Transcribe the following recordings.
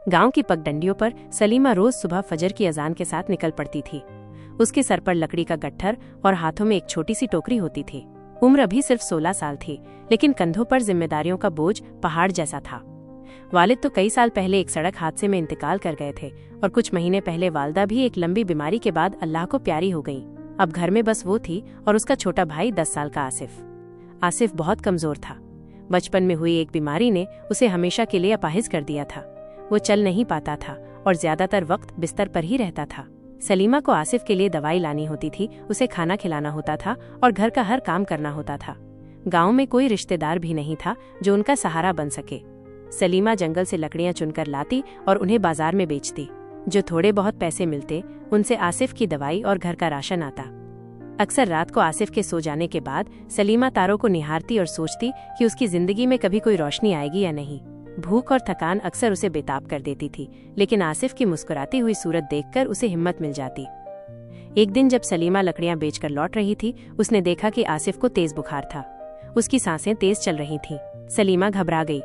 गांव की पगडंडियों पर सलीमा रोज सुबह फजर की अजान के साथ निकल पड़ती थी। उसके सर पर लकड़ी का गट्ठर और हाथों में एक छोटी सी टोकरी होती थी। उम्र अभी सिर्फ 16 साल थी, लेकिन कंधों पर जिम्मेदारियों का बोझ पहाड़ जैसा था। वालिद तो कई साल पहले एक सड़क हादसे में इंतकाल कर गए थे और कुछ महीने पहले वालदा भी एक लंबी बीमारी के बाद अल्लाह को प्यारी हो गई। अब घर में बस वो थी और उसका छोटा भाई 10 साल का आसिफ। आसिफ बहुत कमजोर था। बचपन में हुई एक बीमारी ने उसे हमेशा के लिए अपाहिज कर दिया था। वो चल नहीं पाता था और ज्यादातर वक्त बिस्तर पर ही रहता था। सलीमा को आसिफ के लिए दवाई लानी होती थी, उसे खाना खिलाना होता था और घर का हर काम करना होता था। गांव में कोई रिश्तेदार भी नहीं था जो उनका सहारा बन सके। सलीमा जंगल से लकड़ियां चुनकर लाती और उन्हें बाजार में बेचती। जो थोड़े बहुत पैसे मिलते उनसे आसिफ की दवाई और घर का राशन आता। अक्सर रात को आसिफ के सो जाने के बाद सलीमा तारों को निहारती और सोचती कि उसकी जिंदगी में कभी कोई रोशनी आएगी या नहीं। भूख और थकान अक्सर उसे बेताब कर देती थी, लेकिन आसिफ की मुस्कुराती हुई सूरत देखकर उसे हिम्मत मिल जाती। एक दिन जब सलीमा लकड़ियां बेचकर लौट रही थी, उसने देखा कि आसिफ को तेज बुखार था। उसकी सांसें तेज चल रही थीं। सलीमा घबरा गई।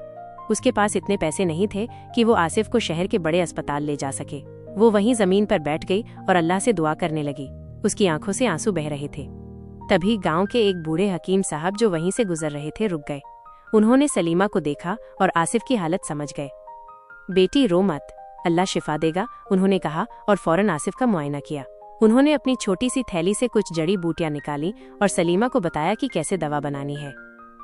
उसके पास इतने पैसे नहीं थे कि वो आसिफ को शहर के बड़े अस्पताल ले जा सके। वो वहीं जमीन पर बैठ गई और अल्लाह से दुआ करने लगी। उसकी आंखों से आंसू बह रहे थे। तभी गांव के एक बूढ़े हकीम साहब जो वहीं से गुजर रहे थे रुक गए। उन्होंने सलीमा को देखा और आसिफ की हालत समझ गए। बेटी रो मत, अल्लाह शिफा देगा, उन्होंने कहा और फौरन आसिफ का मुआयना किया। उन्होंने अपनी छोटी सी थैली से कुछ जड़ी बूटियां निकाली और सलीमा को बताया कि कैसे दवा बनानी है।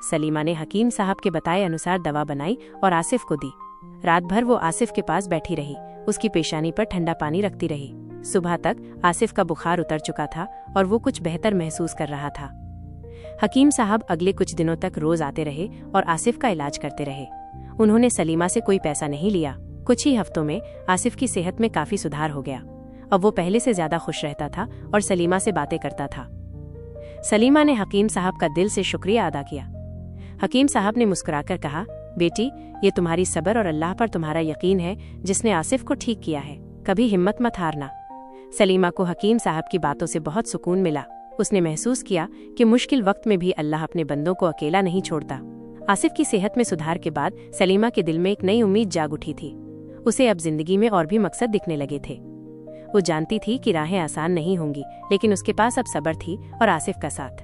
सलीमा ने हकीम साहब के बताए अनुसार दवा बनाई और आसिफ को दी। रात भर वो आसिफ के पास बैठी रही, उसकी पेशानी पर ठंडा पानी रखती रही। सुबह तक आसिफ का बुखार उतर चुका था और वो कुछ बेहतर महसूस कर रहा था। हकीम साहब अगले कुछ दिनों तक रोज आते रहे और आसिफ का इलाज करते रहे। उन्होंने सलीमा से कोई पैसा नहीं लिया। कुछ ही हफ्तों में आसिफ की सेहत में काफी सुधार हो गया। अब वो पहले से ज्यादा खुश रहता था और सलीमा से बातें करता था। सलीमा ने हकीम साहब का दिल से शुक्रिया अदा किया। हकीम साहब ने मुस्कुराकर कहा, बेटी, ये तुम्हारी सब्र और अल्लाह पर तुम्हारा यकीन है जिसने आसिफ को ठीक किया है। कभी हिम्मत मत हारना। सलीमा को हकीम साहब की बातों से बहुत सुकून मिला। उसने महसूस किया कि मुश्किल वक्त में भी अल्लाह अपने बंदों को अकेला नहीं छोड़ता। आसिफ की सेहत में सुधार के बाद सलीमा के दिल में एक नई उम्मीद जाग उठी थी। उसे अब जिंदगी में और भी मकसद दिखने लगे थे। वो जानती थी कि राहें आसान नहीं होंगी, लेकिन उसके पास अब सब्र थी और आसिफ का साथ।